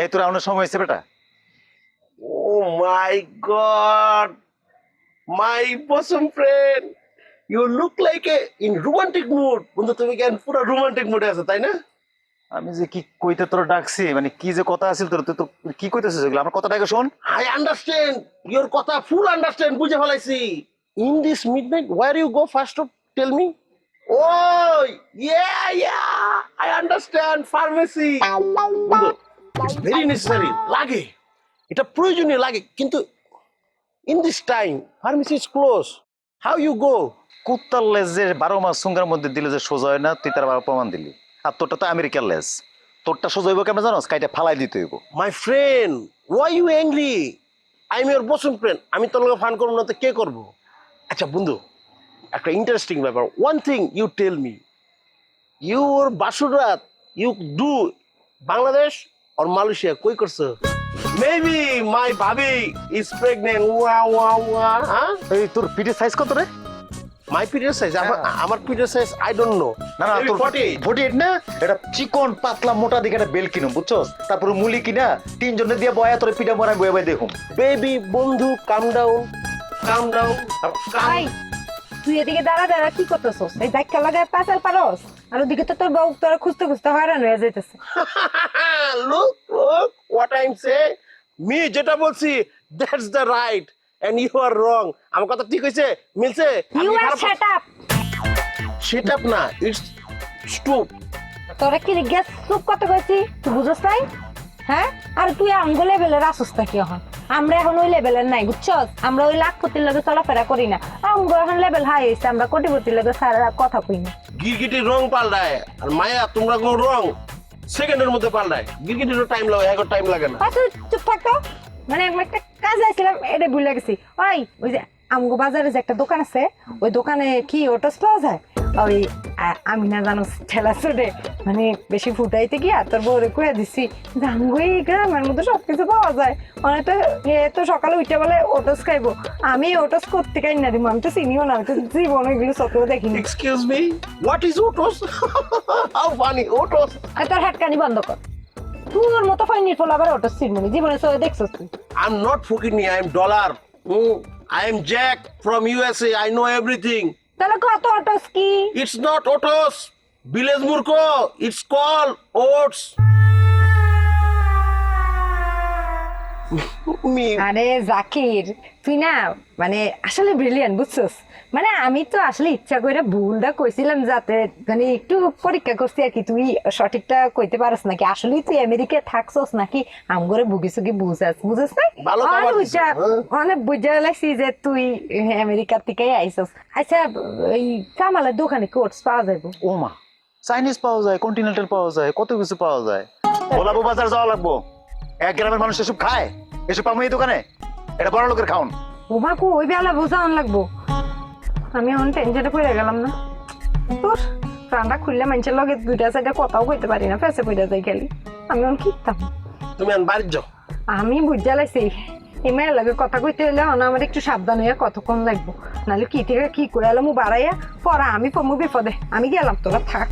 এই তোর আমার সময় হয়েছে বেটা। Oh my God, my bosom friend, you look like a in romantic mood. বন্ধু তুমি কেন পুরো রোমান্টিক মুডে আছো তাই না? আমি যে কি কইতে তোর ডাকছি, মানে কি যে কথা আছিল তোর, তুই তো কি কইতেছিস এগুলো? আমার কথাটাকে শোন। I understand your কথা, full understand, বুঝে ফেলাইছি। In this midnight, where you go first of tell me? Oh, yeah, I understand, pharmacy. বন্ধু, it's very necessary, লাগে। এটা প্রয়োজনীয় লাগে, কিন্তু in this time, pharmacy is closed. How you go? কুত্তার লেজ যে 12 মাস সুঙ্গার মধ্যে দিলে যে সোজা হয় না, তুই তার আবার প্রমাণ দিলি। আর তোরটা তো আমেরিকার লেজ, তোরটা সোজা হইব কেমন জানোস? কাইটা ফালাই দিতে হইব। My friend, why you angry? I'm your bosom friend. আমি তোর লগে ফান করব না তো কে করব? আচ্ছা বন্ধু, একটা ইন্টারেস্টিং ব্যাপার। One thing you tell me. Your Basurat, you do Bangladesh or Malaysia? কই করছো? Maybe my baby is pregnant. Wow, huh? এই তোর পিঠের সাইজ কত রে? My period size, আমার period size, I don't know. না না, Maybe তোর 48. 48 না, এটা চিকন পাতলা মোটা দিকে একটা বেল কিনুম, বুঝছস? তারপর মুলি কিনা তিনজনে দিয়ে বয়া তোর পিঠা মরাই বয়া বয়া দেখুম। Baby, বন্ধু, calm down. ভাই তুই এদিকে দাঁড়া দাঁড়া কি করতেছস? এই ধাক্কা লাগায় পাচাল পারস, আর ওদিকে তো তোর বউ তোরা খুঁজতে খুঁজতে হয়রান হয়ে যাইতেছে। look, what I'm saying. Me যেটা বলছি, that's the right, and you are wrong. আমার কথা ঠিক হইছে? মিলছে? You are shut up. Shut up না, it's stupid. তোরা কি গ্যাস চুপ করতে কইছি? তুই বুঝছ নাই? হ্যাঁ? আর তুই আঙ্গ লেভেলের আসছ নাকি এখন? আমরা এখন ওই লেভেলের নাই, বুঝছস? আমরা ওই লাখপতির লগে চলাফেরা করি না। আঙ্গ এখন লেভেল হাই হইছে, আমরা কোটিপতির লগে সারা কথা কই না। গিরগিটির রং পাল্টায়, আর মায়া তোমরা কোন রং সেকেন্ডের মধ্যে পাল্টায়। গিরগিটিরও টাইম লাগে, এখন টাইম লাগে না। আচ্ছা চুপ থাকতো। মানে আমি একটা কাজে আসছিলাম, এটা ভুলে গেছি। ওই যে আমগো বাজারে যে একটা দোকান আছে, ওই দোকানে কি ওটস পাওয়া যায়? ওই আমি না জানো ঠেলা চড়ে মানে বেশি ফুটাইতে গিয়া তোর বউরে কয়ে দিছি যে আমগো এই গ্রামের মধ্যে সবকিছু পাওয়া যায়। অনেকটা এ তো সকালে উঠে বলে ওটস খাইবো, আমি ওটস করতে খাই না দিব, আমি তো চিনিও না, আমি তো জীবনে এগুলো চোখেও দেখিনি। Excuse me, what is oats? How funny oats? আর তোর হাটকানি বন্ধ কর। তোর মতো ফাইনির ফল আবার ওটস চিনবনি, জীবনে চোখে দেখছস তুই? আই এম নট ফুকিনি, I am dollar. I am Jack from USA. I know everything. তাহলে কত ওটস কি? It's not Otos. Village Murko. It's called oats. Me. আরে জাকির, তুই না মানে আসলে ব্রিলিয়ান্ট, বুঝছস? মানে আমি তো আসলে ইচ্ছা করে ভুলটা কইছিলাম যাতে মানে একটু পরীক্ষা করছি আর কি, তুই সঠিকটা কইতে পারস নাকি, আসলেই তুই আমেরিকায় থাকছস নাকি আমগরে বুঝিসুকি বুঝছ না? ভালো খবর দিছিস, হ্যাঁ? অনেক বুঝা লাগছি যে তুই আমেরিকা থেকেই আইছস। আচ্ছা এই কামালের দোকানে কি ওটস পাওয়া যাবে? ও মা, চাইনিজ পাওয়া যায়, কন্টিনেন্টাল পাওয়া যায়, কত কিছু পাওয়া যায়। গোলাপু বাজার যাওয়া লাগবো। এক গ্রামের মানুষ এসব খায়? এসব পাবো এই দোকানে? এটা বড় লোকের খাওন। ও মা কো ওই বেলা বোঝান লাগবো। আমি এখন টেনশনে পড়ে গেলাম না তোর প্রাণটা খুললে মানুষের লগে দুইটা সাইডে কথাও কইতে পারি না, ফেসে পড়ে যাই খালি। আমি এখন কিতাম তুমি আন বাড়ি যাও। আমি বুঝা লাইছি এই মেয়ের লগে কথা কইতে হইলে আমার একটু সাবধান হইয়া কতক্ষণ লাগবো, নাহলে কি থেকে কি করে এলাম বাড়াইয়া পরা আমি পমু বিপদে। আমি গেলাম, তোরা থাক।